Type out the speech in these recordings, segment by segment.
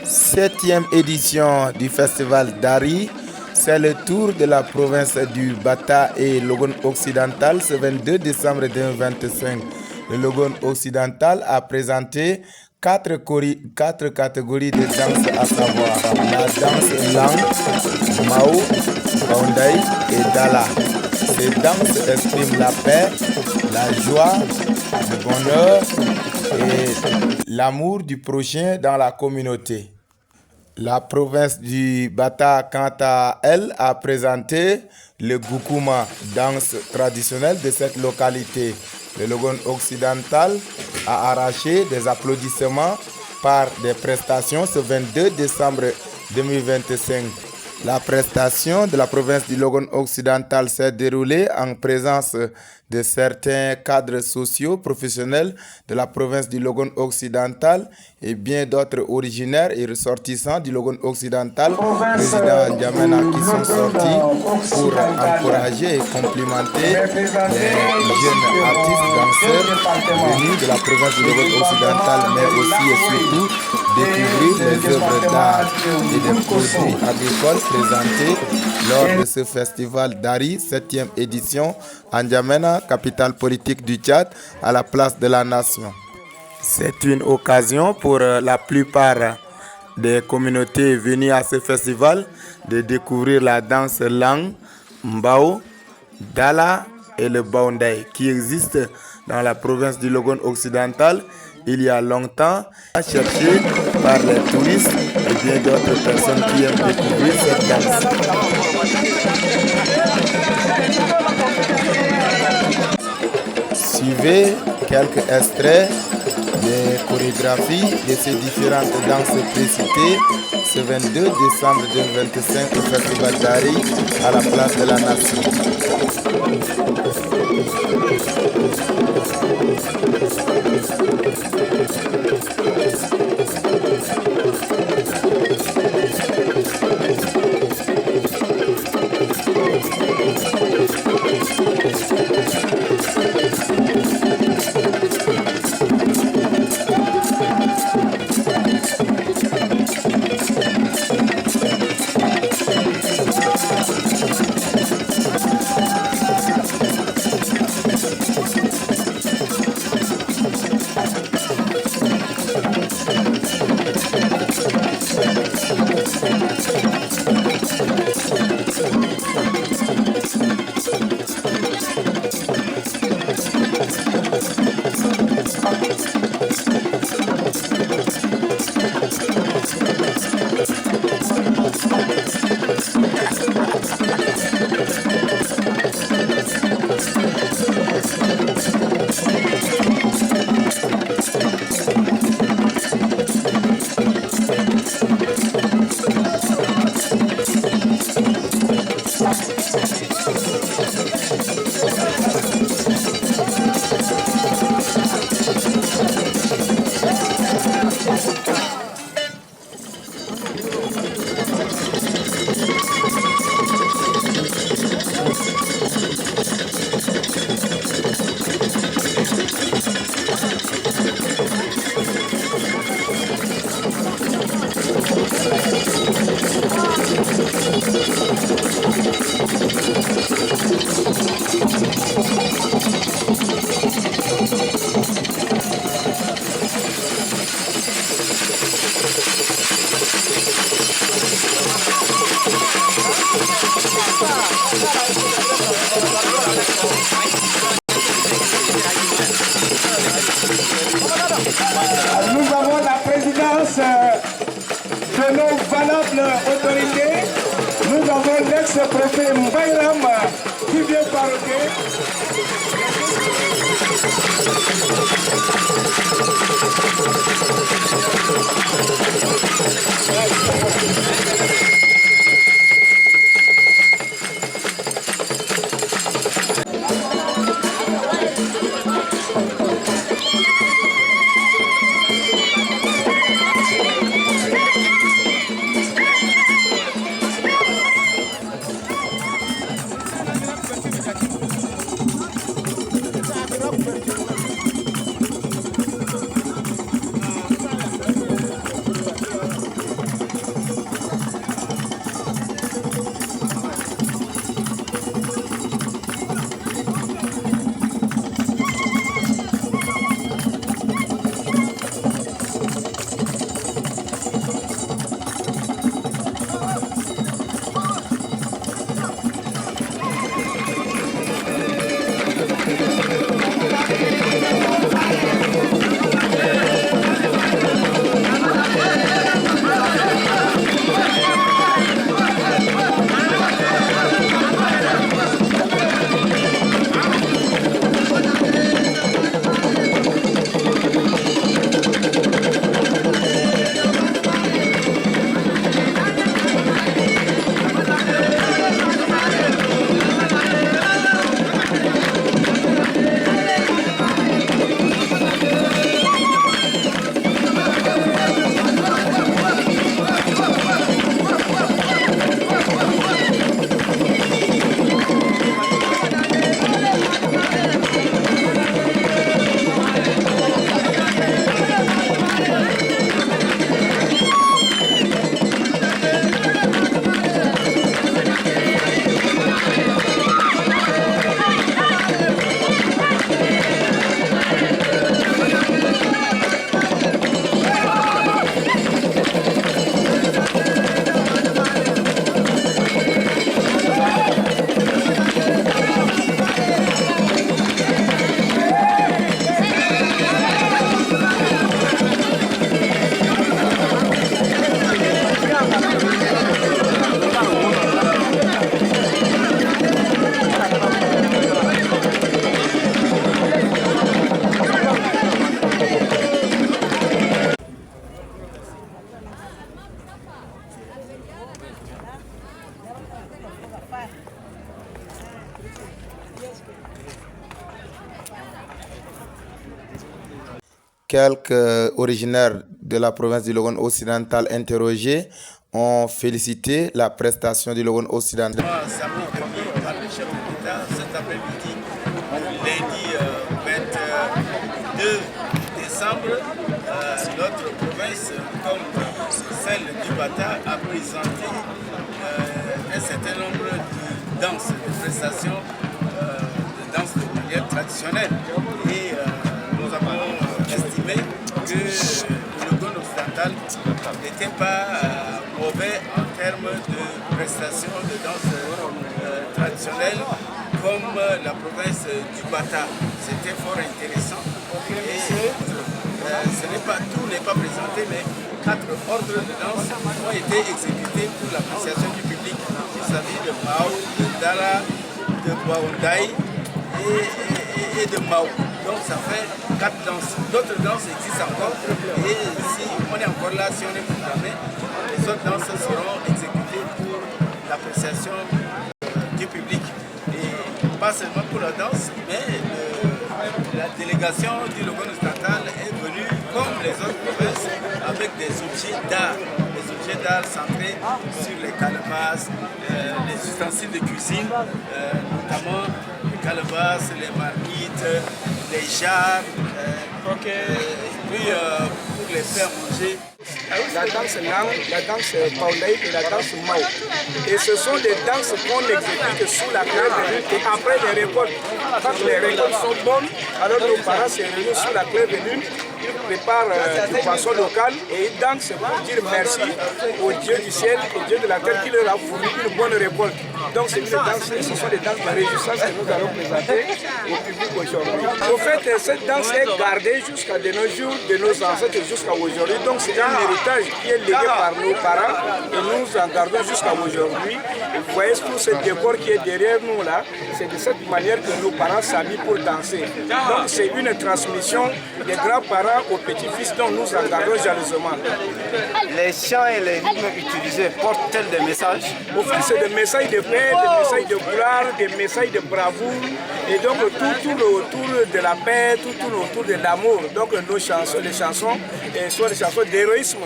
Septième édition du festival Dari. C'est le tour de la province du Bata et Logone occidental ce 22 décembre 2025. Le Logone occidental a présenté quatre catégories de danse, à savoir la danse Lang, Mao, Baundai et Dala. Ces danses expriment la paix, la joie, le bonheur et l'amour du prochain dans la communauté. La province du Bata, quant à elle, a présenté le Gukuma, danse traditionnelle de cette localité. Le Logone occidental a arraché des applaudissements par des prestations ce 22 décembre 2025. La prestation de la province du Logone occidental s'est déroulée en présence de certains cadres sociaux professionnels de la province du Logone occidental et bien d'autres originaires et ressortissants du Logone occidental résidant à N'Djamena qui sont sortis pour encourager et complimenter les jeunes artistes danseurs venus de la province du Logone occidental, mais aussi et surtout découvrir les œuvres d'art et des produits agricoles présentés lors de ce festival Dari, 7e édition, à N'Djamena, capitale politique du Tchad, à la place de la nation. C'est une occasion pour la plupart des communautés venues à ce festival de découvrir la danse Lang, Mbao, Dala et le Baundai qui existent dans la province du Logone occidental il y a longtemps, cherché par les touristes et bien d'autres personnes qui aiment découvrir cette danse. Suivez quelques extraits des chorégraphies de ces différentes danses précitées ce 22 décembre 2025 au Festival Dari à la place de la Nation. Nous avons la présidence de nos valables autorités. Nous avons l'ex-préfet Mbayram qui vient parler. Quelques originaires de la province du Logone occidental interrogés ont félicité la prestation du Logone occidental. Samedi dernier par le chef de l'État, cet après-midi, lundi 22 décembre, notre province, comme celle du Bata, a présenté un certain nombre de danses, de prestations de danses de manière traditionnelle. Et nous avons estimé que le Logone occidental n'était pas mauvais en termes de prestations de danse traditionnelle comme la province du Bata. C'était fort intéressant. Et tout n'est pas présenté, mais 4 ordres de danse ont été exécutés pour l'appréciation du public. Il s'agit de Mao, de Dara, de Baoundai et de Mao. Donc ça fait 4 danses. D'autres danses existent encore. Et si on est encore là, si on est programmé, les autres danses seront exécutées pour l'appréciation du public. Et pas seulement pour la danse, mais la délégation du Logone occidental est venue, comme les autres provinces, avec des objets d'art. Des objets d'art centrés sur les calebasses, les ustensiles de cuisine, notamment les calebasses, les marmites, les jarres, et puis pour les faire manger. La danse Nang, la danse Baoundai et la danse Mao. Et ce sont des danses qu'on exécute sous la clé de lune et après les récoltes. Quand les récoltes sont bonnes, alors nos parents se réunissent sous la clé de lune, ils préparent du poisson local et ils dansent pour dire merci au Dieu du ciel, au Dieu de la terre qui leur a fourni une bonne récolte. Donc c'est une danse, ce sont des danses de réjouissance que nous allons présenter au public aujourd'hui. Au fait, cette danse est gardée jusqu'à de nos jours, de nos ancêtres jusqu'à aujourd'hui. Donc c'est un héritage qui est légué par nos parents et nous en gardons jusqu'à aujourd'hui. Vous voyez tout ce décor qui est derrière nous là, c'est de cette manière que nos parents s'habillent pour danser. Donc c'est une transmission des grands-parents aux petits-fils dont nous en gardons jalousement. Les chants et les rythmes utilisés portent-ils des messages? Au fait, c'est des messages de paix, des messages de gloire, des messages de bravoure et donc tout autour de la paix, tout autour de l'amour. Donc nos chansons, les chansons sont des chansons d'héroïsme.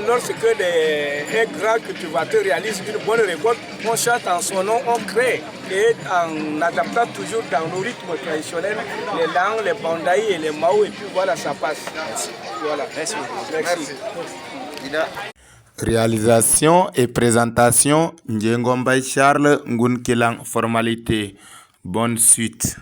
Lorsque un grand cultivateur réalise une bonne récolte, on chante en son nom, on crée. Et en adaptant toujours dans nos rythmes traditionnels, les langues, les Baoundai et les Mao, et puis voilà, ça passe. Voilà. Merci. Merci. Réalisation et présentation, Ndiengombay Charles Ngunkelang Formalité. Bonne suite.